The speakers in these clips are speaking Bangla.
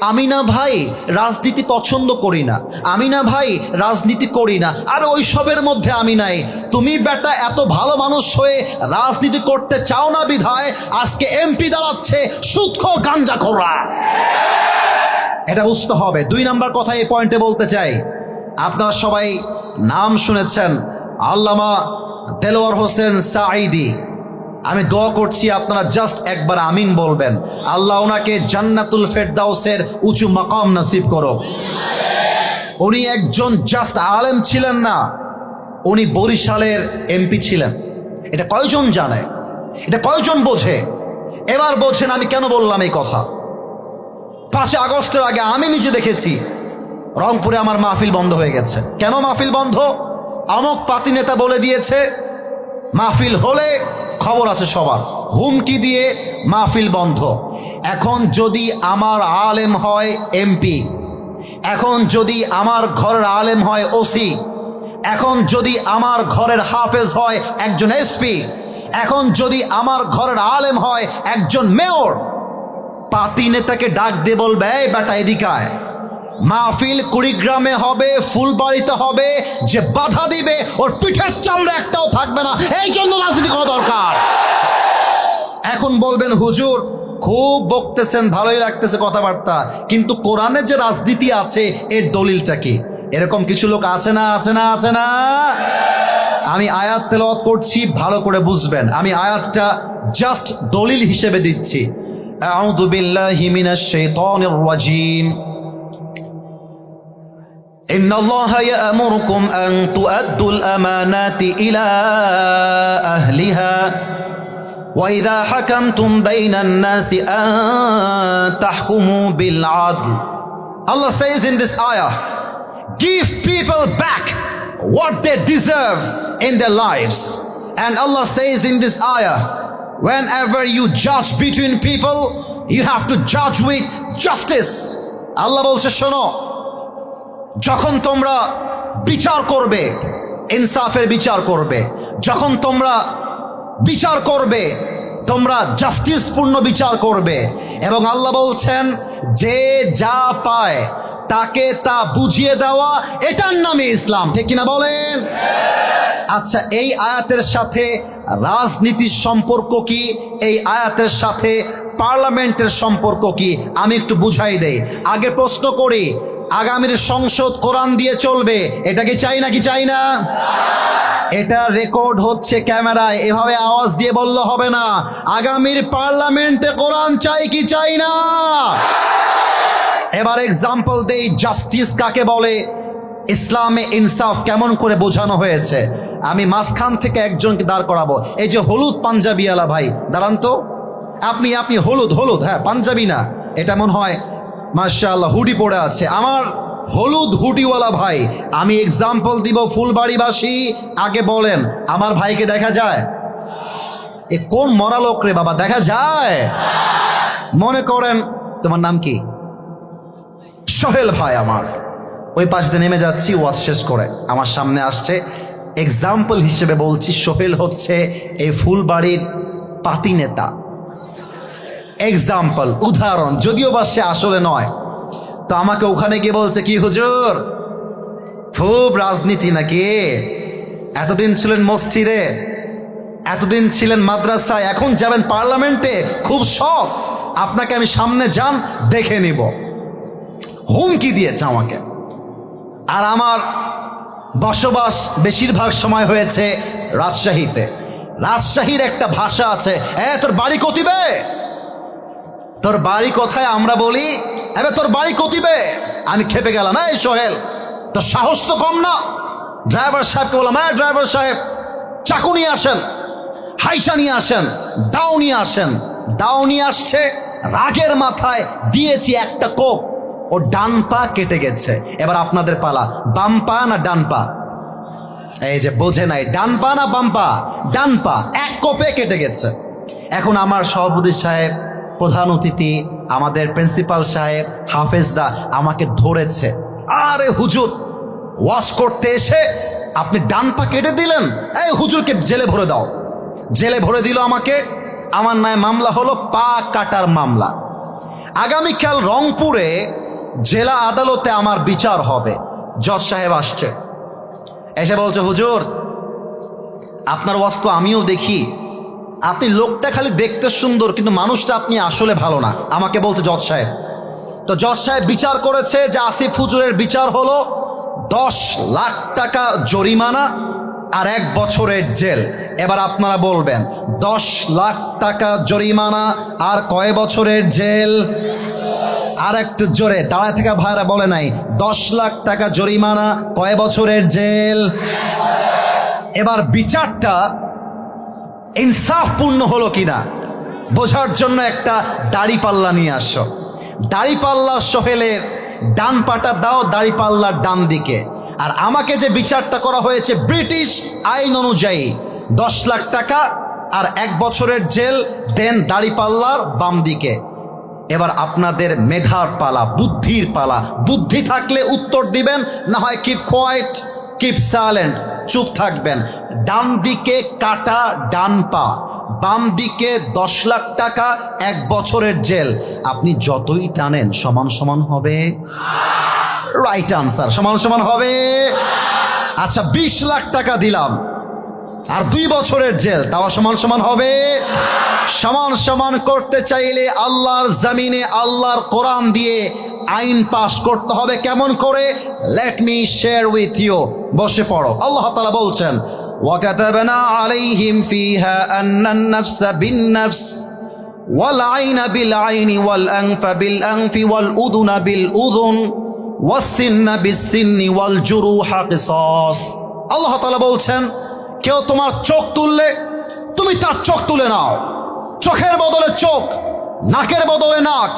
আমি না ভাই রাজনীতি পছন্দ করি না, আমি না ভাই রাজনীতি করি না, আর ওইসবের মধ্যে আমি নাই। তুমি বেটা এত ভালো মানুষ হয়ে রাজনীতি করতে চাও না বিধায় আজকে এমপি দাঁড়াচ্ছে সুদখোর গাঞ্জাখোররা। এটা বুঝতে হবে। 2 নাম্বার কথা এই পয়েন্টে বলতে চাই, আপনারা সবাই নাম শুনেছেন আল্লামা দেলোয়ার হোসেন সাঈদী। আমি দোয়া করছি আপনারা জাস্ট একবার আমিন বলবেন, আল্লাহ ওনাকে জান্নাতুল ফেরদাউসের উঁচু মাকাম নসিব করো। উনি একজন জাস্ট আলেম ছিলেন না, উনি বরিশালের এমপি ছিলেন। এটা কয়জন জানে? এটা কয়জন বোঝে? এবার বলছেন আমি কেন বললাম এই কথা। 5 আগস্টের আগে আমি নিজে দেখেছি রংপুরে আমার মাহফিল বন্ধ হয়ে গেছে। কেন মাহফিল বন্ধ? আমক পাতি নেতা বলে দিয়েছে মাহফিল হলে খবর আছে সবার, হুমকি দিয়ে মাহফিল বন্ধ। এখন যদি আমার আলেম হয় এমপি, এখন যদি আমার ঘরের আলেম হয় ওসি, এখন যদি আমার ঘরের হাফেজ হয় একজন এসপি, এখন যদি আমার ঘরের আলেম হয় একজন মেয়র, পাতি নেতাকে ডাক দিয়ে বলবে এই বেটা এদিকায়, মাহফিল কুড়িগ্রামে হবে, ফুলবাড়িতে হবে, যে বাধা দিবে ওর পিঠের চামড়া একটাও থাকবে না। এই জন্য রাজনীতি করা দরকার। এখন বলবেন হুজুর খুব বকতেছেন, ভালোই লাগতেছে কথাবার্তা, কিন্তু কোরআনে যে রাজনীতি আছে এর দলিলটা কি? এরকম কিছু লোক আছে না, আছে না, আছে না? আমি আয়াত তেলাওয়াত করছি, ভালো করে বুঝবেন। আমি আয়াতটা জাস্ট দলিল হিসেবে দিচ্ছি। আউযু বিল্লাহি মিনাশ শাইতানির রাজীম। إن الله يأمركم أن تؤدوا الأمانات إلى أهلها وإذا حكمتم بين الناس أن تحكموا بالعدل. Allah says in this ayah, give people back what they deserve in their lives. And Allah says in this ayah, whenever you judge between people, you have to judge with justice. Allah বলছে শোনো, যখন তোমরা বিচার করবে ইনসাফের বিচার করবে, যখন তোমরা বিচার করবে তোমরা জাস্টিসপূর্ণ বিচার করবে। এবং আল্লাহ বলছেন যে যা পায় তাকে তা বুঝিয়ে দেওয়া, এটার নামে ইসলাম। ঠিক কিনা বলেন? আচ্ছা, এই আয়াতের সাথে রাজনীতির সম্পর্ক কি? এই আয়াতের সাথে পার্লামেন্টের সম্পর্ক কি? আমি একটু বুঝাই দেই। আগে প্রশ্ন করি, আগামীর সংসদ কোরআন দিয়ে চলবে, এটা কি চাই না? কি চাই না? এটা রেকর্ড হচ্ছে ক্যামেরায়, এভাবে আওয়াজ দিয়ে বললে হবে না। আগামীর পার্লামেন্টে কোরআন চাই কি চাই না? এবার এক্সাম্পল দেই, জাস্টিস কাকে বলে, ইসলামে ইনসাফ কেমন করে বোঝানো হয়েছে। আমি মাঝখান থেকে একজনকে দাঁড় করাবো। এই যে হলুদ পাঞ্জাবিওয়ালা ভাই, দাঁড়ান তো। আপনি হলুদ, হ্যাঁ পাঞ্জাবি না, এটা মনে হয় মাশাআল্লাহ হুডি পরে আছে। আমার হলুদ হুডিওয়ালা ভাই, আমি এক্সাম্পল দিব ফুলবাড়িবাসী। আগে বলেন আমার ভাইকে দেখা যায়? এ কোন মরা লোক রে বাবা, দেখা যায়? মনে করেন তোমার নাম কি? সোহেল ভাই। আমার ওই পাশে নেমে যাচ্ছি, ওয়াজ শেষ করে আমার সামনে আসছে, এক্সাম্পল হিসেবে বলছি সোহেল হচ্ছে এই ফুলবাড়ির পাতি নেতা। এক্সাম্পল, উদাহরণ, যদিও বা সে আসলে নয়। তো আমাকে ওখানে গিয়ে বলছে কি হুজুর খুব রাজনীতি নাকি? এতদিন ছিলেন মসজিদে, এতদিন ছিলেন মাদ্রাসায়, এখন যাবেন পার্লামেন্টে, খুব শখ, আপনাকে আমি সামনে যান দেখে নিব। হুমকি দিয়েছে আমাকে। আর আমার বসবাস বেশিরভাগ সময় হয়েছে রাজশাহীতে। রাজশাহীর একটা ভাষা আছে, তোর বাড়ি কতিবে, তোর বাড়ি কোথায়? আমরা বলি এবার তোর বাড়ি কতিবে। আমি খেপে গেলাম, এই সোহেল তোর সাহস তো কম না। ড্রাইভার সাহেবকে বললাম, ড্রাইভার সাহেব চাকু নিয়ে আসেন, হাইসা নিয়ে আসেন, দাও নিয়ে আসেন। দাও নিয়ে আসছে, রাগের মাথায় দিয়েছি একটা কোপ, ও ডান পা কেটে গেছে। এবার আপনাদের পালা, বাম পা না ডান পা? এই যে বোঝে নাই, ডান পা না বাম পা? ডান পা, এক কোপে কেটে গেছে। এখন আমার সভাপতি সাহেব, প্রধান অতিথি, আমাদের প্রিন্সিপাল সাহেব, হাফেজরা আমাকে ধরেছে, আরে হুজুর ওয়াজ করতে এসে আপনি ডান পা কেটে দিলেন, এই হুজুরকে জেলে ভরে দাও। জেলে ভরে দিল আমাকে। আমার নামে মামলা হলো পা কাটার মামলা। আগামীকাল রংপুরে জেলা আদালতে আমার বিচার হবে। জজ সাহেব আসছে, এসে বলছে, হুজুর আপনার ওয়াজ তো আমিও দেখি, আপনি লোকটা খালি দেখতে সুন্দর কিন্তু মানুষটা আপনি আসলে ভালো না, আমাকে বলতে জজ সাহেব। তো জজ সাহেব বিচার করেছে যে আসিফ হুজুরের বিচার হলো 10 লাখ টাকা জরিমানা আর 1 বছরের জেল। এবার আপনারা বলবেন 10 লাখ টাকা জরিমানা আর কয় বছরের জেল? আর একটু জোরে দাঁড়ায় থেকে ভাইরা বলে নাই, 10 লাখ টাকা জরিমানা কয় বছরের জেল? এবার বিচারটা ইনসাফপূর্ণ হলো কিনা বোঝার জন্য একটা দাড়িপাল্লা নিয়ে আসো। দাড়িপাল্লা সোহেলের ডান পাটা দাও দাড়িপাল্লার ডান দিকে, আর আমাকে যে বিচারটা করা হয়েছে ব্রিটিশ আইন অনুযায়ী 10 লাখ টাকা আর 1 বছরের জেল, দেন দাড়িপাল্লার বাম দিকে। এবার আপনাদের মেধার পালা, বুদ্ধির পালা। বুদ্ধি থাকলে উত্তর দিবেন, না হয় কিপ কোয়াইট, কিপ সাইলেন্ট, চুপ থাকবেন। ডান দিকে কাটা ডান পা, বাম দিকে 10 লাখ টাকা 1 বছরের জেল। আপনি যতই টানেন সমান সমান হবে। রাইট আনসার, সমান সমান হবে। আচ্ছা 20 লাখ টাকা দিলাম আর 2 বছরের জেল, তাও সমান সমান হবে। সমান সমান করতে চাইলে আল্লাহর জমিনে আল্লাহর কোরআন দিয়ে আইন পাশ করতে হবে। কেমন করে? Let me share with you. বসে পড়ো। আল্লাহ তাআলা বলছেন, ওয়াকাতাবনা আলাইহিম ফিহা আন্নান নাফসা বিন নাফস ওয়াল আইনা বিল আইনি ওয়াল আনফা বিল আনফি ওয়াল উযুনা বিল উযুন ওয়াস সিন্না বিস সিন্নি ওয়াল জুরুহা কিসাস। আল্লাহ তাআলা বলছেন, কেউ তোমার চোখ তুললে তুমি তার চোখ তুলে নাও। চোখের বদলে চোখ, নাকের বদলে নাক,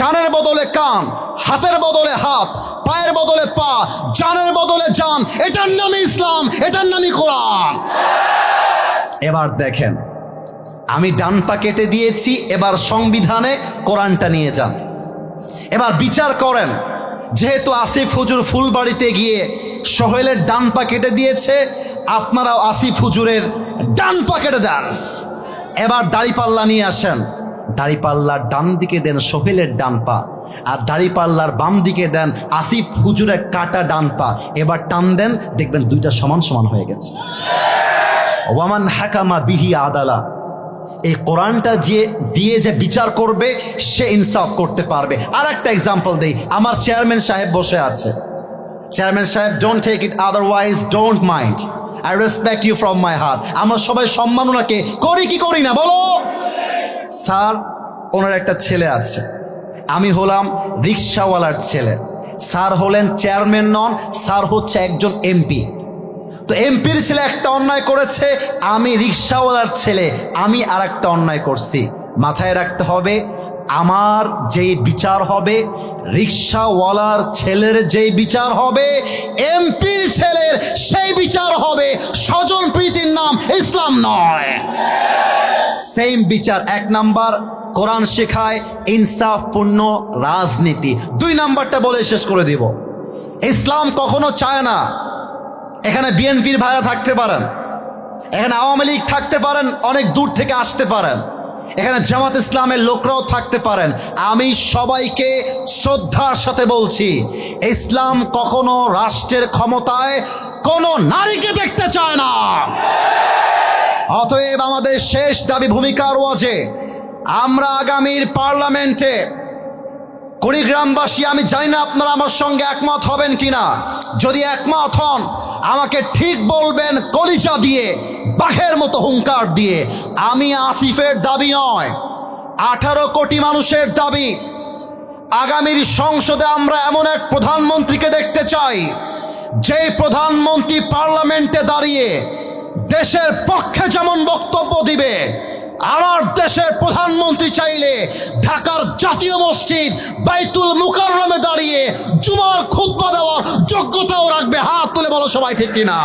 কানের বদলে কান, হাতের বদলে হাত, পায়ের বদলে পা, জানের বদলে জান। এটার নামই ইসলাম, এটার নামই কোরআন। এবার দেখেন, আমি ডান পা কেটে দিয়েছি, এবার সংবিধানে কোরআনটা নিয়ে যান। এবার বিচার করেন। যেহেতু আসিফ হুজুর ফুলবাড়িতে গিয়ে সোহেলের ডান পা কেটে দিয়েছে, আপনারাও আসিফ হুজুরের ডান পা কেটে দেন। এবার দাড়িপাল্লা নিয়ে আসেন। দাড়িপাল্লার ডান দিকে দেন সোহেলের ডান পা, আর দাড়িপাল্লার বাম দিকে দেন আসিফ হুজুরের কাটা ডান পা। এবার টান দেন, দেখবেন দুইটা সমান সমান হয়ে গেছে। ওয়ামান হাকামা বিহি আদালা। এই কোরআনটা দিয়ে যে বিচার করবে সে ইনসাফ করতে পারবে। আর একটা এক্সাম্পল দেই, আমার চেয়ারম্যান সাহেব বসে আছে। চেয়ারম্যান সাহেব, don't take it otherwise, don't mind, I respect you from my heart. আমরা সবাই সম্মান ওনাকে করি কি করি না বলো? স্যার, ওনার একটা ছেলে আছে, আমি হলাম রিক্সাওয়ালার ছেলে, স্যার হলেন চেয়ারম্যান নন, স্যার হচ্ছে একজন এমপি। তো এমপির ছেলে একটা অন্যায় করেছে, আমি রিক্সাওয়ালার ছেলে আমি আর একটা অন্যায় করছি। মাথায় রাখতে হবে, আমার যেই বিচার হবে, রিক্সাওয়ালার ছেলের যেই বিচার হবে, এমপির ছেলের সেই বিচার হবে। স্বজন প্রীতির নাম ইসলাম নয়। সেম বিচার। 1 নাম্বার, কোরআন শেখায় ইনসাফপূর্ণ রাজনীতি। 2 নাম্বারটা বলে শেষ করে দিব। ইসলাম কখনো চায় না এখানে বিএনপির ভাইরা থাকতে পারেন, এখানে আওয়ামী লীগ থাকতে পারেন, অনেক দূর থেকে আসতে পারেন, এখানে জামাত ইসলামের লোকরাও থাকতে পারেন। আমি সবাইকে শ্রদ্ধার সাথে বলছি, ইসলাম কখনো রাষ্ট্রের ক্ষমতায় কোনো নারীকে দেখতে চায় না। অতএব আমাদের শেষ দাবি ভূমিকার ওয়াজে, আমরা আগামীর পার্লামেন্টে কুড়িগ্রামবাসী, আমি জানি না আপনারা আমার সঙ্গে একমত হবেন কিনা, যদি একমত হন আমাকে ঠিক বলবেন কলিজা দিয়ে, বাঘের মতো হুঙ্কার দিয়ে। আমি আসিফের দাবি নয়, 18 কোটি মানুষের দাবি। আগামীর সংসদে আমরা এমন এক প্রধানমন্ত্রীকে দেখতে চাই, যেই প্রধানমন্ত্রী পার্লামেন্টে দাঁড়িয়ে দেশের পক্ষে যেমন বক্তব্য দিবে, আমার দেশের প্রধানমন্ত্রী চাইলে ঢাকার জাতীয় মসজিদ বাইতুল মুকাররমে দাঁড়িয়ে জুমার খুতবা দেওয়ার যোগ্যতাও রাখবে। হাত তুলে বলো সবাই, ঠিক কিনা?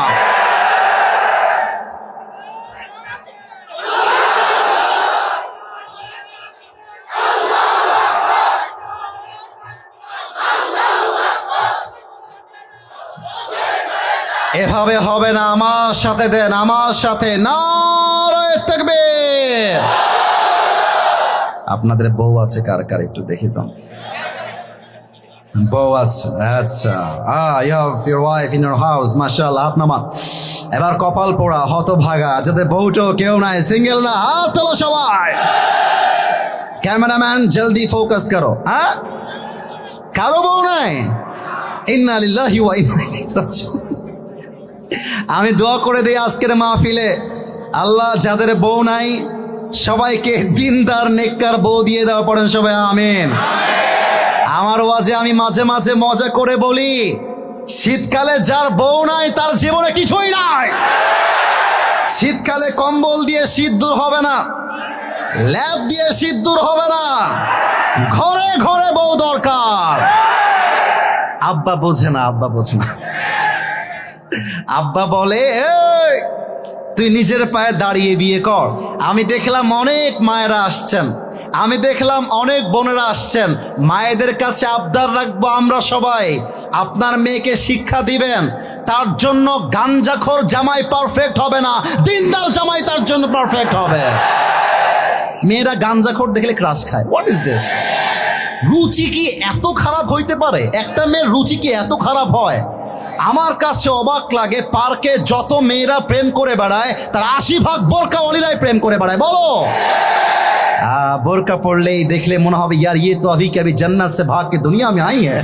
এভাবে হবে না, আমার সাথে দেন, আমার সাথে নারায়ে তাকবীর। আপনাদের বউ আছে কার কার একটু দেখি তো। বউ আছে, আচ্ছা। You have your wife in your house, মাশাআল্লাহ। হাত নামান। এবার কপাল পোড়া হতভাগা যাদের বউটো কেউ নাই, সিঙ্গেল না, হাত তোলো সবাই। ক্যামেরাম্যান জলদি ফোকাস করো। হ্যাঁ, কারো বউ নাই? ইন্না লিল্লাহি ওয়া ইন্না ইলাইহি রাজিউন। আমি দোয়া করে দিই আজকের মাহফিলে, আল্লাহ যাদের বউ নাই সবাইকে দিনদার নেককার বউ দিয়ে দেওয়া। পড়েন সবাই আমিন। আমার ওয়াজে আমি মাঝে মাঝে মজা করে বলি, শীতকালে যার বউ নাই তার জীবনে কিছুই নাই। শীতকালে কম্বল দিয়ে শীত দূর হবে না, ল্যাপ দিয়ে শীত দূর হবে না, ঘরে ঘরে বউ দরকার। আব্বা বোঝে না, আব্বা বোঝে না। আব্বা বলে, তুই নিজের পায়ে দাঁড়িয়ে বিয়ে কর। আমি দেখলাম অনেক মায়েরা আসছেন, আমি দেখলাম অনেক বোনেরা আসছেন। মায়েদের কাছে আবদার রাখবো আমরা সবাই, আপনার মেয়েকে শিক্ষা দিবেন। তার জন্য গাঞ্জাখোর জামাই পারফেক্ট হবে না, দিনদার জামাই তার জন্য পারফেক্ট হবে। মেয়েরা গাঞ্জাখোর দেখলে ক্রাশ খায়। What is this? রুচি কি এত খারাপ হইতে পারে? একটা মেয়ের রুচি কি এত খারাপ হয়? আমার কাছে অবাক লাগে, পার্কে যত মেয়েরা প্রেম করে বেড়ায় তার 80% বোরকাওয়ালিরাই প্রেম করে বেড়ায়। বলো, বোরকা পড়লেই দেখলে মনে হবে ইয়ার ইয়ে তো अभी कभी जन्नत से भाग के दुनिया में आई है,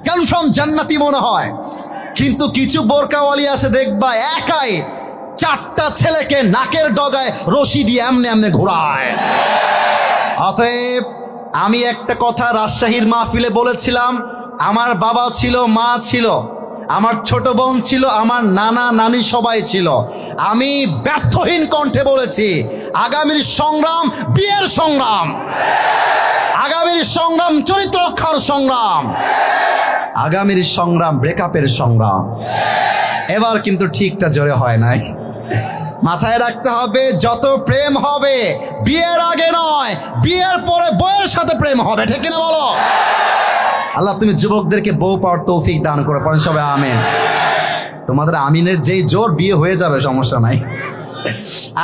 কনফার্ম জান্নাতি মনে হয়। কিন্তু কিছু বোরকাওয়ালি আছে দেখবা একাই 4টা ছেলেকে নাকের ডগায় রশি দিয়ে এমনে এমনে ঘোরায়। অতএব আমি একটা কথা রাজশাহীর মাহফিলে বলেছিলাম, আমার বাবা ছিল, মা ছিল, আমার ছোট বোন ছিল, আমার নানা নানি সবাই ছিল। আমি ব্যর্থহীন কণ্ঠে বলেছি, আগামীর সংগ্রাম বিয়ের সংগ্রাম, আগামীর সংগ্রাম চরিত্র রক্ষার সংগ্রাম, আগামীর সংগ্রাম ব্রেকআপের সংগ্রাম। এবার কিন্তু ঠিকটা জোরে হয় নাই। মাথায় রাখতে হবে, যত প্রেম হবে বিয়ের আগে নয়, বিয়ের পরে বউয়ের সাথে প্রেম হবে। ঠিক কিনা বলো? আল্লাহ তুমি যুবকদেরকে বউ পাওয়ার তৌফিক দান করে। পড়েন সবাই আমিন। তোমাদের আমিনের যেই জোর, বিয়ে হয়ে যাবে, সমস্যা নাই।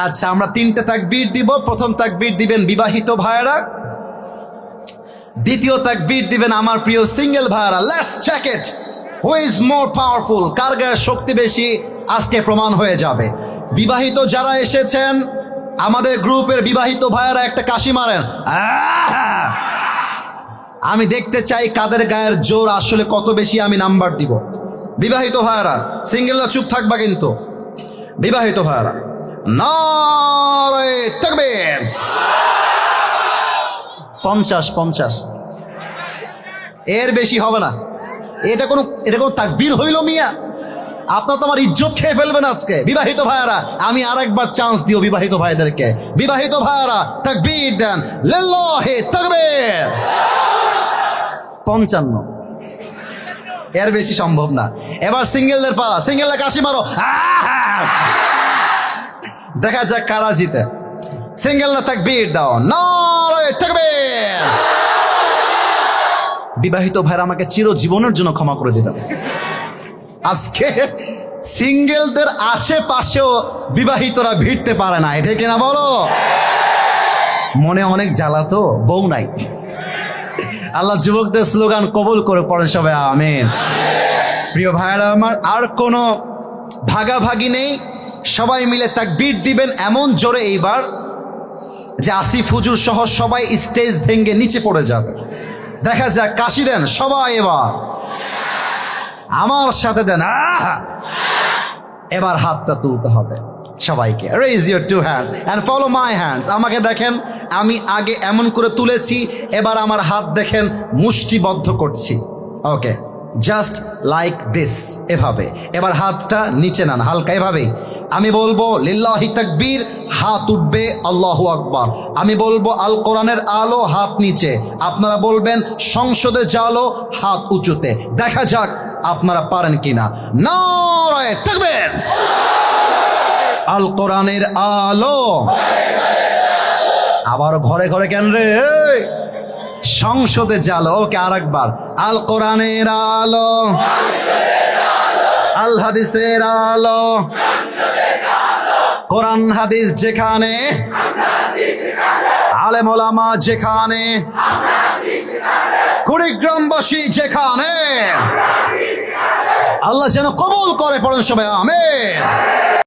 আচ্ছা, আমরা 3টে তাকবীর দিব। প্রথম তাকবীর দিবেন বিবাহিত ভাইয়েরা, দ্বিতীয় তাকবীর দিবেন আমার প্রিয় সিঙ্গেল ভাইয়েরা। Let's check it, who is more powerful, কার গায়ে শক্তি বেশি আজকে প্রমাণ হয়ে যাবে। বিবাহিত যারা এসেছেন আমাদের গ্রুপের বিবাহিত ভাইয়েরা একটা কাশি মারেন। আমি দেখতে চাই কাদের গায়ের জোর আসলে কত বেশি, আমি নাম্বার দিব। বিবাহিত ভাইয়েরা, সিঙ্গেলরা চুপ থাকবা কিন্তু। বিবাহিত ভাইয়েরা, নারে তাকবীর। 50 এর বেশি হবে না। এটা কোনো তাকবীর হইল মিয়া? আপনার তো আমার ইজ্জত খেয়ে ফেলবেন আজকে। বিবাহিত ভাইয়েরা, আমি আরেকবার চান্স দিও বিবাহিত ভাইদেরকে। বিবাহিত ভাইয়েরা তাকবীর দেন, লিল্লাহি তাকবীর। 55, এর বেশি সম্ভব না। এবার সিঙ্গেলদের পালা, সিঙ্গেলরা কাশি মারো। দেখা যাক কারা জিতে। সিঙ্গেলরা তাকবীর দাও, নারে তাকবীর। বিবাহিত ভাইরা আমাকে চিরজীবনের জন্য ক্ষমা করে দিবেন। আজকে সিঙ্গেলদের আশেপাশেও বিবাহিতরা ভিড়তে পারে না, এটা কিনা বলো? মনে অনেক জ্বালা তো, বউ নাই। আল্লাহ যুবকদের স্লোগান কবুল করে। পড়েন সবাই আমিন। প্রিয় ভাইয়েরা আমার, আর কোনো ভাগাভাগি নেই, সবাই মিলে তাকবীর দিবেন এমন জোরে এইবার যে আসিফ হুজুর সহ সবাই স্টেজ ভেঙে নিচে পড়ে যাবে। দেখা যাক, কাশি দেন সবাই এবার, আমার সাথে দেন। এবার হাতটা তুলতে হবে সবাইকে। Raise your 2 hands and follow my hands। আমাকে দেখেন, আমি আগে এমন করে তুলেছি, এবার আমার হাত দেখেন মুষ্টিবদ্ধ করছি। ওকে, জাস্ট লাইক দিস, এভাবে। এবার হাতটা নিচে নেন হালকা, এভাবেই। আমি বলবো লিল্লাহি তাকবীর, হাত উঠবে আল্লাহু আকবার। আমি বলবো আল কোরআনের আলো, হাত নিচে। আপনারা বলবেন সংসদে জালো, হাত উঁচুতে। দেখা যাক আপনারা পারেন কিনা। নারে তাকবীর। আল কোরআনের আলো। আবার ঘরে ঘরে কেন রে? সংসদে জালো। ওকে, আরেকবার। আল কোরআনের আলো, আল হাদিসের আলো, কোরআন হাদিস যেখানে, আলেম ওলামা যেখানে, কুড়িগ্রামবাসী যেখানে, আল্লাহ যেন কবুল করে, পড়েন সবাই আমিন।